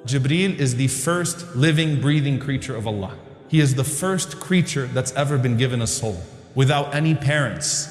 Jibreel is the first living, breathing creature of Allah. He is the first creature that's ever been given a soul, without any parents.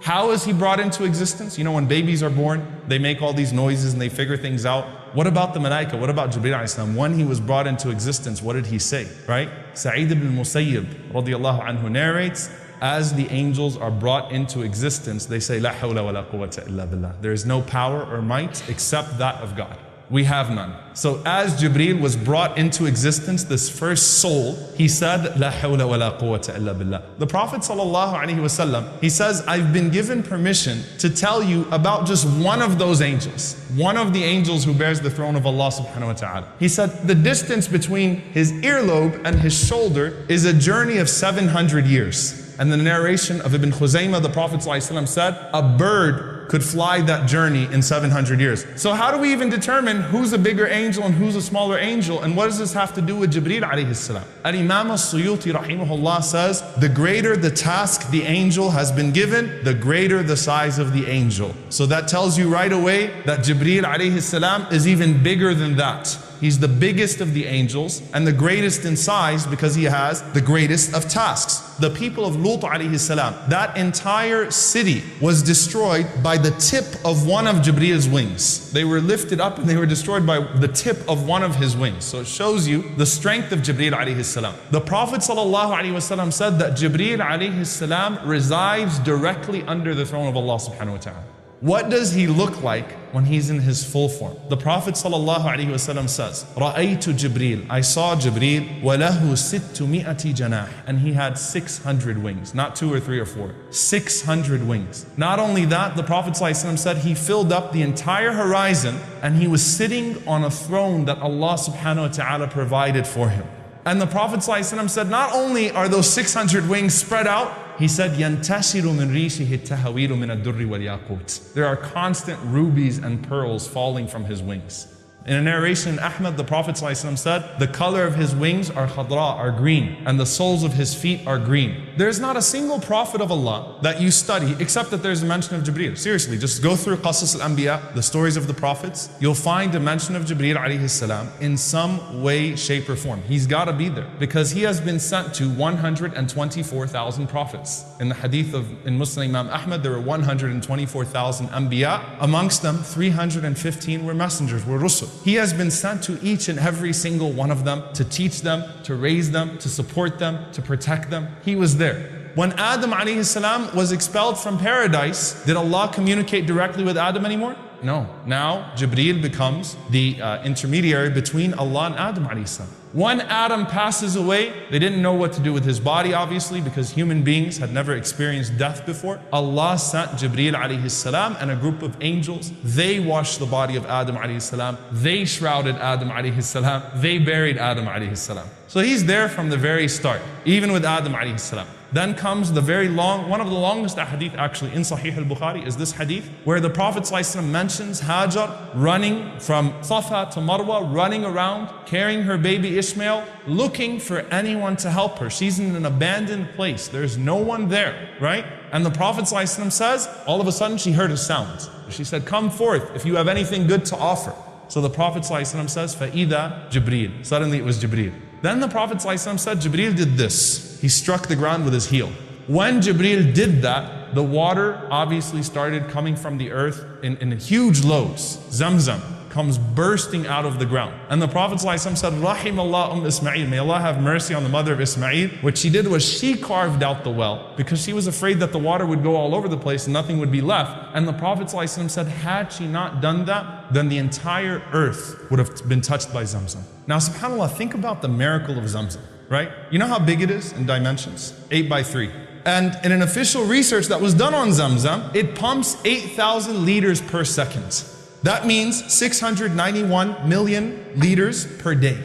How is he brought into existence? You know, when babies are born, they make all these noises and they figure things out. What about the malaika? What about Jibrail alayhi salam? When he was brought into existence, what did he say, right? Sa'id ibn Musayyib radiallahu anhu narrates, as the angels are brought into existence, they say, La hawla wa la quwwata illa billah. There is no power or might except that of God. We have none. So as Jibreel was brought into existence, this first soul, he said, La hawla wa la quwwata illa billah. The Prophet sallallahu alaihi wasallam, he says, I've been given permission to tell you about just one of those angels. One of the angels who bears the throne of Allah subhanahu wa ta'ala. He said, the distance between his earlobe and his shoulder is a journey of 700 years. And the narration of Ibn Khuzaymah, the Prophet ﷺ said, a bird could fly that journey in 700 years. So how do we even determine who's a bigger angel and who's a smaller angel? And what does this have to do with Jibreel alayhi salam? Al-Imam al-Suyuti rahimahullah says, the greater the task the angel has been given, the greater the size of the angel. So that tells you right away that Jibreel alayhi salam is even bigger than that. He's the biggest of the angels and the greatest in size because he has the greatest of tasks. The people of Lut alayhi salam, that entire city was destroyed by the tip of one of Jibreel's wings. They were lifted up and they were destroyed by the tip of one of his wings. So it shows you the strength of Jibreel alayhi salam. The Prophet sallallahu alaihi wasallam said that Jibreel alayhi salam resides directly under the throne of Allah subhanahu wa ta'ala. What does he look like when he's in his full form? The Prophet ﷺ says, رَأَيْتُ Jibreel, I saw Jibreel, وَلَهُ سِتُّمِئَةِ جَنَاحٍ, and he had 600 wings, not 2 or 3 or 4, 600 wings. Not only that, the Prophet ﷺ said he filled up the entire horizon and he was sitting on a throne that Allah subhanahu wa ta'ala provided for him. And the Prophet ﷺ said, not only are those 600 wings spread out, he said, يَنْتَشِرُ مِنْ رِيشِهِ التَّهَوِيلُ مِنَ الدُّرِّ وَالْيَاقُوتِ. There are constant rubies and pearls falling from his wings. In a narration in Ahmad, the Prophet ﷺ said, the color of his wings are khadra, are green, and the soles of his feet are green. There's not a single prophet of Allah that you study except that there's a mention of Jibreel. Seriously, just go through Qasas al-Anbiya, the stories of the prophets. You'll find a mention of Jibreel alayhi salam in some way, shape, or form. He's got to be there because he has been sent to 124,000 prophets. In the hadith in Muslim Imam Ahmad, there were 124,000 Anbiya. Amongst them, 315 were messengers, were rusul. He has been sent to each and every single one of them to teach them, to raise them, to support them, to protect them. He was there. When Adam alayhi salam was expelled from paradise, did Allah communicate directly with Adam anymore? No. Now Jibreel becomes the intermediary between Allah and Adam alayhi salam. When Adam passes away, they didn't know what to do with his body, obviously, because human beings had never experienced death before. Allah sent Jibreel alayhi salam and a group of angels. They washed the body of Adam alayhi salam. They shrouded Adam alayhi salam. They buried Adam alayhi salam. So he's there from the very start, even with Adam alayhi salam. Then comes the very long, one of the longest hadith actually in Sahih al-Bukhari is this hadith where the Prophet ﷺ mentions Hajar running from Safa to Marwa, running around, carrying her baby Ishmael, looking for anyone to help her. She's in an abandoned place. There's no one there, right? And the Prophet ﷺ says, all of a sudden she heard a sound. She said, come forth if you have anything good to offer. So the Prophet ﷺ says, فَإِذَا Jibreel. Suddenly it was Jibreel. Then the Prophet ﷺ said, Jibreel did this. He struck the ground with his heel. When Jibreel did that, the water obviously started coming from the earth in huge loads. Zamzam comes bursting out of the ground. And the Prophet ﷺ said, Rahimallah Ismail. May Allah have mercy on the mother of Ismail. What she did was she carved out the well because she was afraid that the water would go all over the place and nothing would be left. And the Prophet ﷺ said, had she not done that, then the entire earth would have been touched by Zamzam. Now, subhanAllah, think about the miracle of Zamzam, right? You know how big it is in dimensions? 8 by 3. And in an official research that was done on Zamzam, it pumps 8,000 liters per second. That means 691 million liters per day,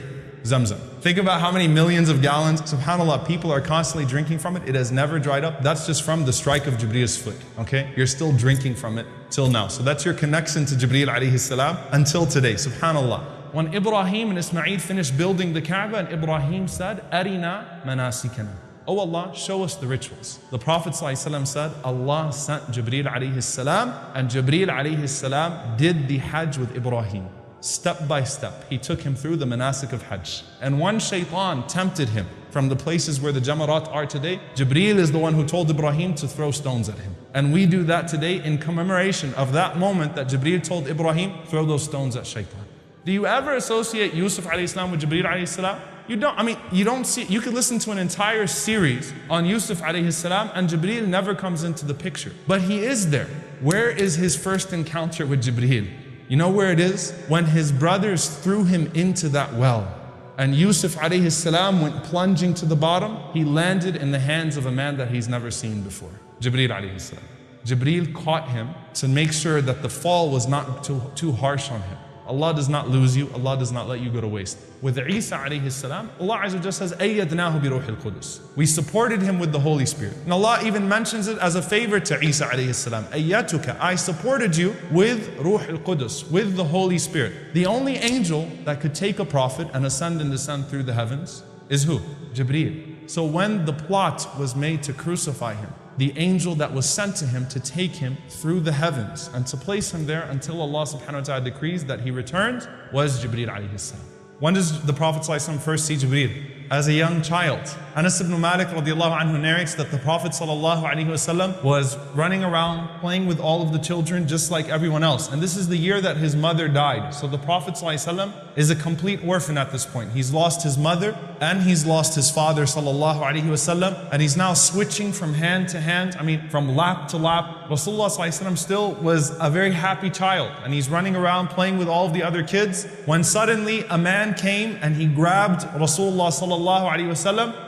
Zamzam. Think about how many millions of gallons, subhanAllah, people are constantly drinking from it. It has never dried up. That's just from the strike of Jibreel's foot, okay? You're still drinking from it till now. So that's your connection to Jibreel alayhi salam until today, subhanAllah. When Ibrahim and Ismail finished building the Kaaba, and Ibrahim said, Arina manasikana. Oh Allah, show us the rituals. The Prophet ﷺ said, Allah sent Jibrail alayhi salam, and Jibrail alayhi salam did the Hajj with Ibrahim. Step by step, he took him through the manasik of Hajj. And one shaitan tempted him from the places where the Jamarat are today. Jibrail is the one who told Ibrahim to throw stones at him. And we do that today in commemoration of that moment that Jibrail told Ibrahim, throw those stones at shaitan. Do you ever associate Yusuf alayhi salam with Jibrail alayhi salam? You don't, you don't see, you could listen to an entire series on Yusuf alayhi salam and Jibrail never comes into the picture. But he is there. Where is his first encounter with Jibrail? You know where it is? When his brothers threw him into that well. And Yusuf alayhi salam went plunging to the bottom. He landed in the hands of a man that he's never seen before. Jibrail alayhi salam. Jibrail caught him to make sure that the fall was not too harsh on him. Allah does not lose you. Allah does not let you go to waste. With Isa alayhi salam, Allah Azza wa Jalla says, أَيَّدْنَاهُ بِرُوحِ الْقُدُسِ. We supported him with the Holy Spirit. And Allah even mentions it as a favor to Isa alayhi salam. أَيَّتُكَ, I supported you with Ruh al-Qudus, with the Holy Spirit. The only angel that could take a prophet and ascend and descend through the heavens is who? Jibreel. So when the plot was made to crucify him, the angel that was sent to him to take him through the heavens and to place him there until Allah subhanahu wa ta'ala decrees that he returns was Jibreel alayhi salam. When does the Prophet ﷺ first see Jibreel? As a young child. Anas ibn Malik radiallahu anhu narrates that the Prophet ﷺ was running around playing with all of the children just like everyone else. And this is the year that his mother died. So the Prophet ﷺ is a complete orphan at this point. He's lost his mother and he's lost his father ﷺ, and he's now switching from hand to hand, from lap to lap. Rasulullah ﷺ still was a very happy child and he's running around playing with all of the other kids when suddenly a man came and he grabbed Rasulullah ﷺ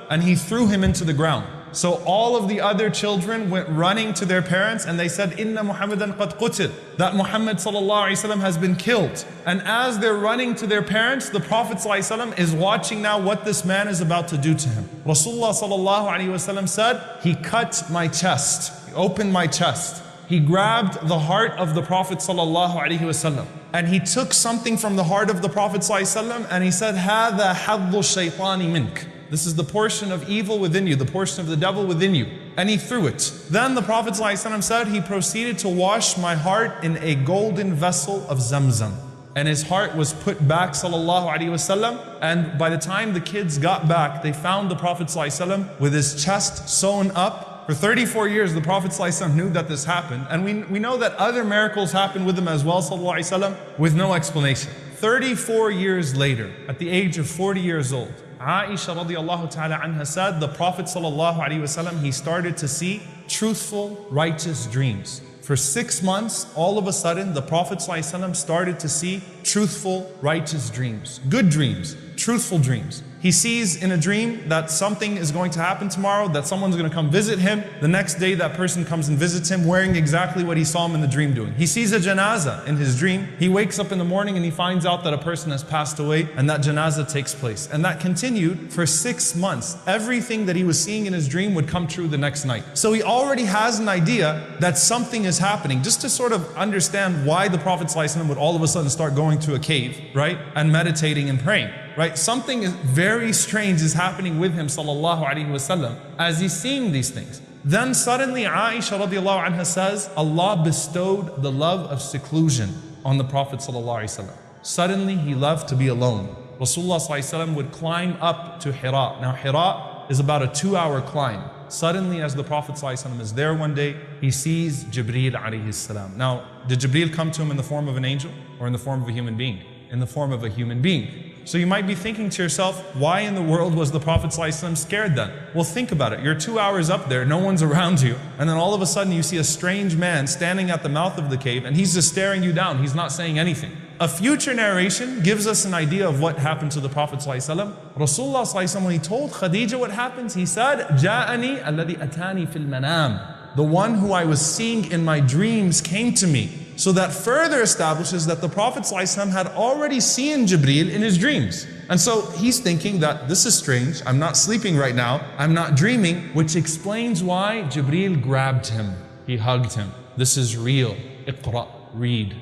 and he threw him into the ground. So all of the other children went running to their parents and they said, Inna Muhammadan qad qutil, that Muhammad ﷺ has been killed. And as they're running to their parents, the Prophet ﷺ is watching now what this man is about to do to him. Rasulullah ﷺ said, he cut my chest, he opened my chest. He grabbed the heart of the Prophet ﷺ and he took something from the heart of the Prophet ﷺ and he said, هَذَا حَظُّ الشَّيْطَانِ مِنْكَ. This is the portion of evil within you, the portion of the devil within you. And he threw it. Then the Prophet ﷺ said, he proceeded to wash my heart in a golden vessel of Zamzam. And his heart was put back ﷺ. And by the time the kids got back, they found the Prophet ﷺ with his chest sewn up. For 34 years, the Prophet ﷺ knew that this happened. And we know that other miracles happened with him as well, ﷺ, with no explanation. 34 years later, at the age of 40 years old, Aisha radiallahu ta'ala anha said, the Prophet ﷺ, he started to see truthful, righteous dreams. For 6 months, all of a sudden, the Prophet ﷺ started to see truthful, righteous dreams. Good dreams, truthful dreams. He sees in a dream that something is going to happen tomorrow, that someone's going to come visit him. The next day, that person comes and visits him wearing exactly what he saw him in the dream doing. He sees a janazah in his dream. He wakes up in the morning and he finds out that a person has passed away and that janazah takes place. And that continued for 6 months. Everything that he was seeing in his dream would come true the next night. So he already has an idea that something is happening. Just to sort of understand why the Prophet ﷺ would all of a sudden start going to a cave, right? And meditating and praying. Right? Something is very strange is happening with him sallallahu alaihi wasallam as he's seeing these things. Then suddenly Aisha radiallahu anha says, Allah bestowed the love of seclusion on the Prophet sallallahu alaihi wasallam. Suddenly he loved to be alone. Rasulullah sallallahu alaihi wasallam would climb up to Hira. Now Hira is about a 2-hour climb. Suddenly as the Prophet sallallahu alaihi wasallam is there one day, he sees Jibreel alayhi salam. Now, did Jibreel come to him in the form of an angel or in the form of a human being? In the form of a human being. So you might be thinking to yourself, why in the world was the Prophet ﷺ scared then? Well, think about it. You're 2 hours up there, no one's around you, and then all of a sudden you see a strange man standing at the mouth of the cave and he's just staring you down. He's not saying anything. A future narration gives us an idea of what happened to the Prophet ﷺ. Rasulullah ﷺ, when he told Khadija what happens, he said, جَاءَنِي الَّذِي أَتَانِي فِي الْمَنَامِ. The one who I was seeing in my dreams came to me. So that further establishes that the Prophet ﷺ had already seen Jibreel in his dreams. And so he's thinking that this is strange, I'm not sleeping right now, I'm not dreaming, which explains why Jibreel grabbed him, he hugged him. This is real, Iqra, read.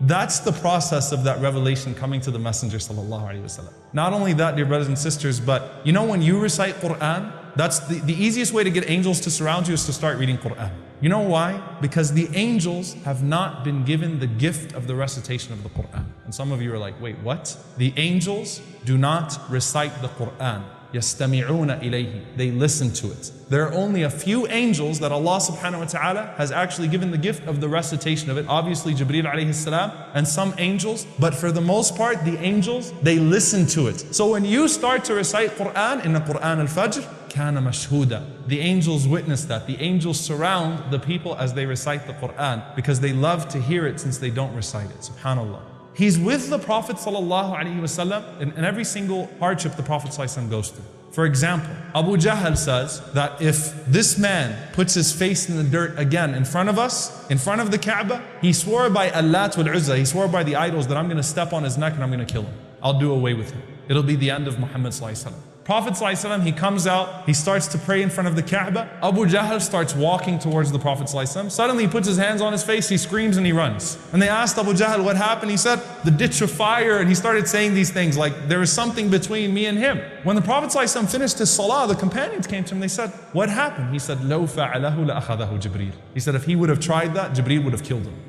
That's the process of that revelation coming to the Messenger sallallahu alaihi wasallam. Not only that, dear brothers and sisters, but you know when you recite Quran, That's the easiest way to get angels to surround you is to start reading Quran. You know why? Because the angels have not been given the gift of the recitation of the Quran. And some of you are like, wait, what? The angels do not recite the Quran. يَسْتَمِعُونَ إِلَيْهِ. They listen to it. There are only a few angels that Allah subhanahu wa ta'ala has actually given the gift of the recitation of it. Obviously Jibrail alayhi salam and some angels, but for the most part the angels, they listen to it. So when you start to recite Quran in the Quran al-Fajr, كَانَ مَشْهُودًا. The angels witness that. The angels surround the people as they recite the Quran because they love to hear it since they don't recite it. SubhanAllah. He's with the Prophet ﷺ in every single hardship the Prophet ﷺ goes through. For example, Abu Jahl says that if this man puts his face in the dirt again in front of us, in front of the Kaaba, he swore by Allat wal Uzza, he swore by the idols that I'm going to step on his neck and I'm going to kill him. I'll do away with him. It'll be the end of Muhammad ﷺ. Prophet ﷺ, he comes out, he starts to pray in front of the Kaaba. Abu Jahl starts walking towards the Prophet ﷺ. Suddenly he puts his hands on his face, he screams and he runs. And they asked Abu Jahl what happened. He said, the ditch of fire. And he started saying these things like, there is something between me and him. When the Prophet ﷺ finished his salah, the companions came to him, they said, what happened? He said, لَوْ فَعَلَهُ لَأَخَذَهُ jibreel. He said, if he would have tried that, Jibreel would have killed him.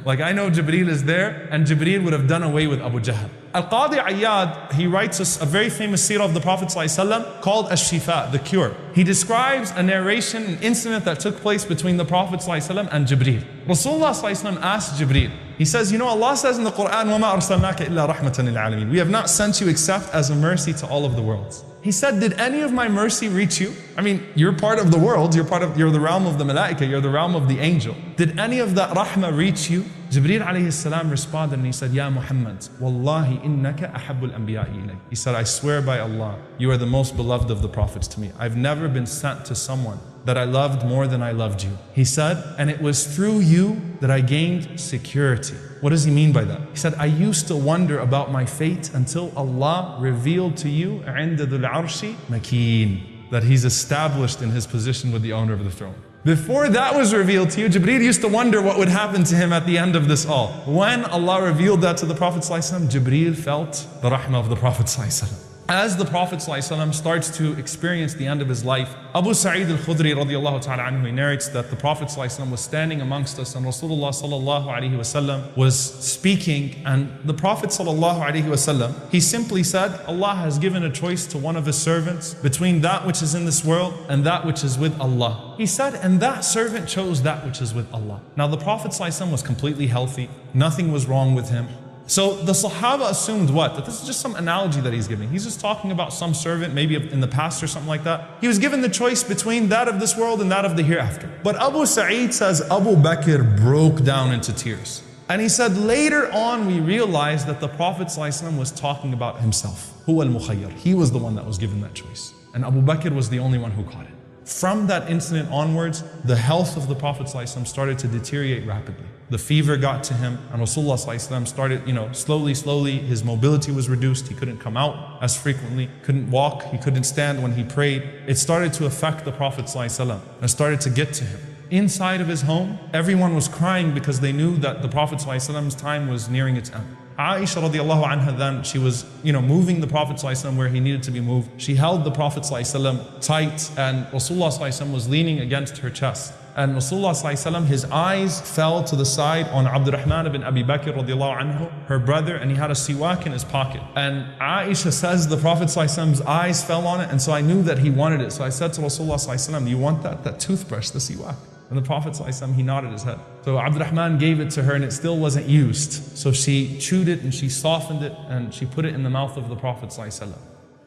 Like I know Jibreel is there and Jibreel would have done away with Abu Jahl. Al-Qadi Ayyad, he writes a very famous seerah of the Prophet ﷺ called Ash-Shifa, the cure. He describes a narration, an incident that took place between the Prophet ﷺ and Jibreel. Rasulullah ﷺ asked Jibreel, he says, you know, Allah says in the Quran, وَمَا أَرْسَلْنَاكَ إِلَّا رَحْمَةً لِلْعَالَمِينَ. We have not sent you except as a mercy to all of the worlds. He said, did any of my mercy reach you? I mean, you're part of the world, you're the realm of the malaika, you're the realm of the angel. Did any of that rahmah reach you? Jibreel alayhi salam responded and he said, Ya Muhammad, Wallahi innaka ahabbul anbiya'i ilayk. He said, I swear by Allah, you are the most beloved of the prophets to me. I've never been sent to someone that I loved more than I loved you. He said, and it was through you that I gained security. What does he mean by that? He said, I used to wonder about my fate until Allah revealed to you عند ذو العرش مكين, that he's established in his position with the owner of the throne. Before that was revealed to you, Jibreel used to wonder what would happen to him at the end of this all. When Allah revealed that to the Prophet ﷺ, Jibreel felt the rahmah of the Prophet ﷺ. As the Prophet ﷺ starts to experience the end of his life, Abu Sa'id al-Khudri radiallahu ta'ala anhu, he narrates that the Prophet ﷺ was standing amongst us and Rasulullah sallallahu alayhi wasallam was speaking, and the Prophet sallallahu alayhi wasallam, he simply said, Allah has given a choice to one of his servants between that which is in this world and that which is with Allah. He said, and that servant chose that which is with Allah. Now the Prophet ﷺ was completely healthy, nothing was wrong with him. So the Sahaba assumed what? That this is just some analogy that he's giving. He's just talking about some servant, maybe in the past or something like that. He was given the choice between that of this world and that of the hereafter. But Abu Sa'id says Abu Bakr broke down into tears. And he said, later on we realized that the Prophet ﷺ was talking about himself. Huwa al-Mukhayyar. He was the one that was given that choice. And Abu Bakr was the only one who caught it. From that incident onwards, the health of the Prophet ﷺ started to deteriorate rapidly. The fever got to him, and Rasulullah ﷺ started, slowly, his mobility was reduced. He couldn't come out as frequently, couldn't walk, he couldn't stand when he prayed. It started to affect the Prophet ﷺ, and started to get to him. Inside of his home, everyone was crying because they knew that the Prophet ﷺ's time was nearing its end. Aisha radiallahu anha then, she was, moving the Prophet ﷺ where he needed to be moved. She held the Prophet ﷺ tight, and Rasulullah ﷺ was leaning against her chest. And Rasulullah ﷺ, his eyes fell to the side on Abdurrahman ibn Abi Bakr radiallahu anhu, her brother, and he had a siwak in his pocket. And Aisha says the Prophet ﷺ's eyes fell on it, and so I knew that he wanted it. So I said to Rasulullah ﷺ, do you want that toothbrush, the siwak? And the Prophet ﷺ, he nodded his head. So Abdurrahman gave it to her and it still wasn't used. So she chewed it and she softened it and she put it in the mouth of the Prophet ﷺ.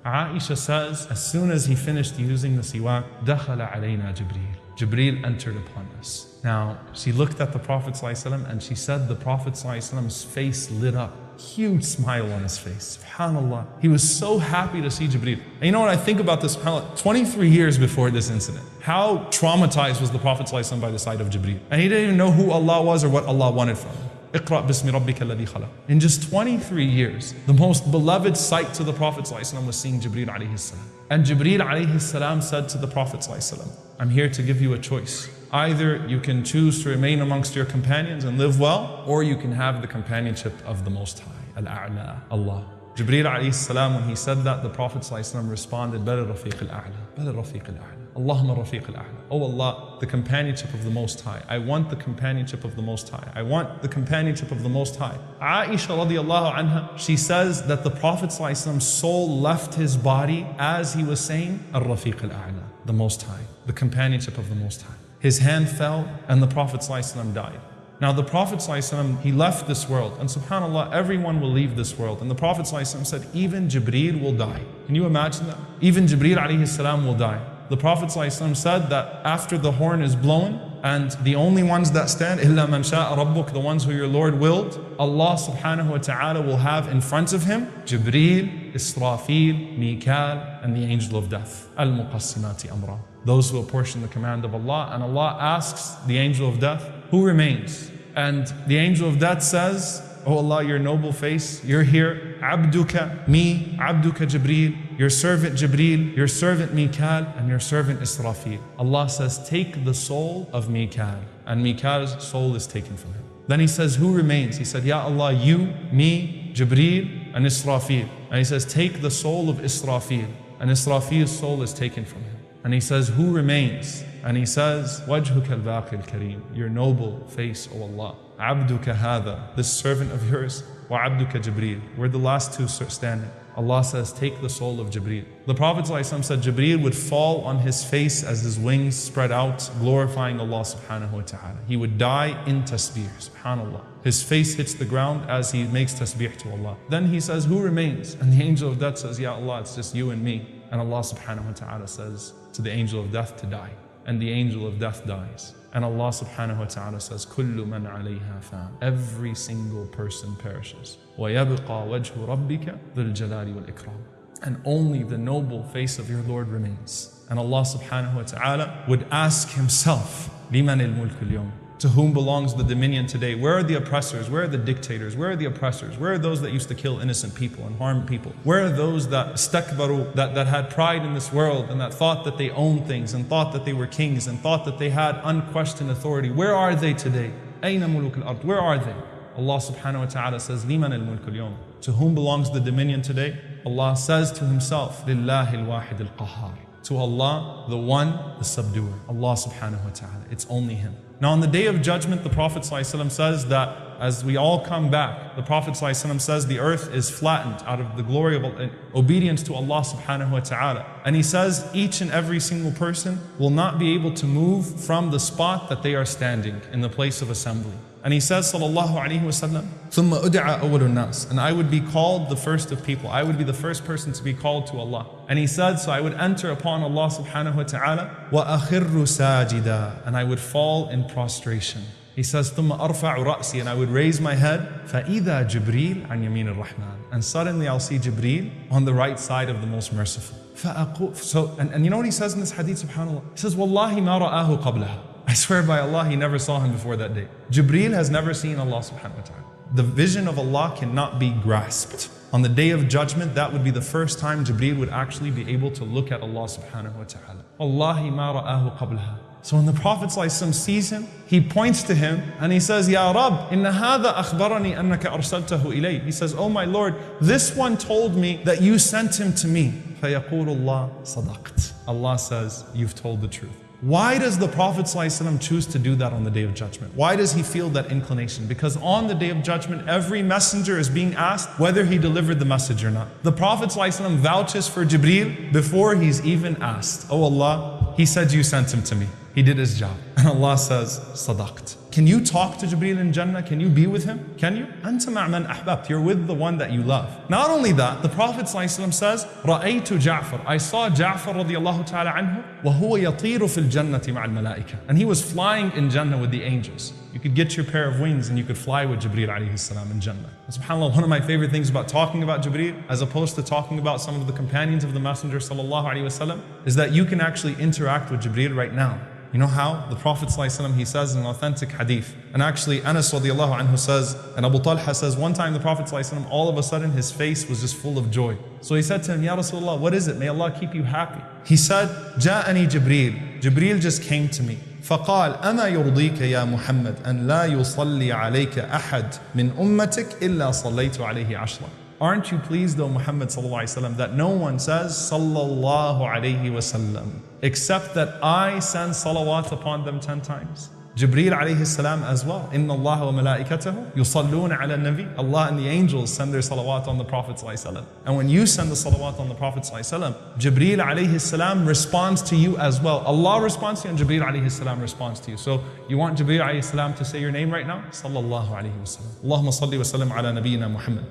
Aisha says, as soon as he finished using the siwak, دَخَلَ عَلَيْنَا jibreel. Jibreel entered upon us. Now, she looked at the Prophet ﷺ and she said the Prophet ﷺ's face lit up. Huge smile on his face. SubhanAllah. He was so happy to see Jibreel. And you know what I think about this? 23 years before this incident, how traumatized was the Prophet ﷺ by the sight of Jibreel? And he didn't even know who Allah was or what Allah wanted from him. اقرأ باسم ربك الذي خلق. In just 23 years, the most beloved sight to the Prophet ﷺ was seeing Jibreel alayhi salam. And Jibreel alayhi salam said to the Prophet ﷺ, I'm here to give you a choice. Either you can choose to remain amongst your companions and live well, or you can have the companionship of the Most High, Al-A'la, Allah. Jibreel alayhi salam, when he said that, the Prophet ﷺ responded, Bal rafiq al-a'la, Bal rafiq al-a'la. Allahumma rafiq al-a'la. Oh Allah, the companionship of the Most High. I want the companionship of the Most High. I want the companionship of the Most High. Aisha radiallahu anha, she says that the Prophet ﷺ's soul left his body as he was saying, Ar-Rafiq al-A'la, the Most High, the companionship of the Most High. His hand fell and the Prophet ﷺ died. Now the Prophet ﷺ, he left this world, and subhanAllah, everyone will leave this world. And the Prophet ﷺ said, even Jibreel will die. Can you imagine that? Even Jibreel alayhi salam will die. The Prophet ﷺ said that after the horn is blown, and the only ones that stand, إِلَّا مَنْ شَاءَ رَبُّكَ, the ones who your Lord willed, Allah subhanahu wa ta'ala will have in front of him Jibreel, Israfil, Mikal, and the angel of death. Al-Muqassimati amra. Those who apportion the command of Allah, and Allah asks the angel of death, who remains? And the angel of death says, Oh Allah, your noble face, you're here. Abduka, me, Abduka Jibreel, your servant Jibreel, your servant Mikal, and your servant Israfil. Allah says, take the soul of Mikal. And Mikal's soul is taken from him. Then he says, who remains? He said, Ya Allah, you, me, Jibreel, and Israfil. And he says, take the soul of Israfil. And Israfil's soul is taken from him. And he says, who remains? And he says, Wajhuka al-Baqi al-Kareem, your noble face, O Allah. Abduka hadha, this servant of yours, wa Abduka Jibreel. We're the last two standing. Allah says, take the soul of Jibreel. The Prophet ﷺ said Jibreel would fall on his face as his wings spread out, glorifying Allah subhanahu wa ta'ala. He would die in tasbih, subhanallah. His face hits the ground as he makes tasbih to Allah. Then he says, who remains? And the angel of death says, Ya Allah, it's just you and me. And Allah subhanahu wa ta'ala says to the angel of death to die. And the angel of death dies. And Allah subhanahu wa ta'ala says, كُلُّ مَنْ عَلَيْهَا فَانٍ. Every single person perishes. وَيَبْقَى وَجْهُ رَبِّكَ ذُو الْجَلَالِ وَالْإِكْرَامِ. And only the noble face of your Lord remains. And Allah subhanahu wa ta'ala would ask himself, لِمَنِ الْمُلْكُ الْيَوْمِ. To whom belongs the dominion today? Where are the oppressors? Where are the dictators? Where are the oppressors? Where are those that used to kill innocent people and harm people? Where are those that stakbaru, that had pride in this world and that thought that they owned things and thought that they were kings and thought that they had unquestioned authority? Where are they today? أين ملوك الأرض? Where are they? Allah subhanahu wa ta'ala says, لِمَنِ الْمُلْكُ الْيَوْمِ. To whom belongs the dominion today? Allah says to himself, لِلَّهِ الْوَاحِدِ الْقَهَّارِ. To Allah, the one, the subduer. Allah subhanahu wa ta'ala. It's only him. Now on the day of judgment, the Prophet ﷺ says that as we all come back, the Prophet ﷺ says the earth is flattened out of the glory of obedience to Allah subhanahu wa ta'ala. And he says each and every single person will not be able to move from the spot that they are standing in the place of assembly. And he says, sallallahu alayhi wa sallam, ثُمَّ أُدْعَى أَوَّلُ النَّاسِ. And I would be called the first of people. I would be the first person to be called to Allah. And he said, so I would enter upon Allah subhanahu wa ta'ala, وَأَخِرُّ سَاجِدًا. And I would fall in prostration. He says, ثُمَّ أَرْفَعُ رَأْسِي. And I would raise my head, فَإِذَا جِبْرِيل عَنْ يَمِينِ الرَّحْمَنِ. And suddenly I'll see Jibreel on the right side of the most merciful. And you know what he says in this hadith, subhanAllah? He says, وَاللَّهِ مَا رَآهُ قَبْلَهَا. I swear by Allah, he never saw him before that day. Jibreel has never seen Allah subhanahu wa ta'ala. The vision of Allah cannot be grasped. On the day of judgment, that would be the first time Jibreel would actually be able to look at Allah subhanahu wa ta'ala. Wallahi ma ra'ahu qablaha. So when the Prophet ﷺ sees him, he points to him and he says, Ya Rab, inna hadha akhbarani annaka arsaltahu ilay. He says, oh my Lord, this one told me that you sent him to me. فَيَقُولُ اللَّهُ صَدَقْتَ. Allah says, you've told the truth. Why does the Prophet ﷺ choose to do that on the day of judgment? Why does he feel that inclination? Because on the day of judgment, every messenger is being asked whether he delivered the message or not. The Prophet ﷺ vouches for Jibreel before he's even asked. Oh Allah, he said you sent him to me. He did his job. And Allah says, Sadaqt. Can you talk to Jibreel in Jannah? Can you be with him? Can you? Anta ma'man ahbabt. You're with the one that you love. Not only that, the Prophet ﷺ says, Ra'aytu Ja'far. I saw Ja'far radiallahu ta'ala anhu, wa huwa yatiru fil jannati ma'al malaika. And he was flying in Jannah with the angels. You could get your pair of wings and you could fly with Jibreel alayhi salam in Jannah. And subhanAllah, one of my favorite things about talking about Jibreel, as opposed to talking about some of the companions of the Messenger sallallahu alayhi wasallam, is that you can actually interact with Jibreel right now. You know how? The Prophet ﷺ, he says in an authentic hadith, and actually Anas radiallahu anhu says, and Abu Talha says, one time the Prophet ﷺ, all of a sudden his face was just full of joy. So he said to him, Ya Rasulullah, what is it? May Allah keep you happy. He said, Ja'ani Jibreel. Jibreel just came to me. فقال أما يرضيك يا محمد أن لا يصلي عليك أحد من أمتك إلا صليت عليه عشرة. Aren't you pleased, O Muhammad sallallahu alaihi wasallam, that no one says sallallahu alaihi wasallam except that I send salawat upon them 10 times? Jibrail alayhi salam as well. Inna Allah wa malaikatahu yusalluna ala nabi. Allah and the angels send their salawat on the Prophet sallallahu alaihi wasallam. And when you send the salawat on the Prophet sallallahu alaihi wasallam, Jibrail alayhi salam responds to you as well. Allah responds to you and Jibrail alayhi salam responds to you. So you want Jibrail alayhi salam to say your name right now? Sallallahu alayhi wasallam. Allahumma salli wa sallam ala nabiyyina Muhammad.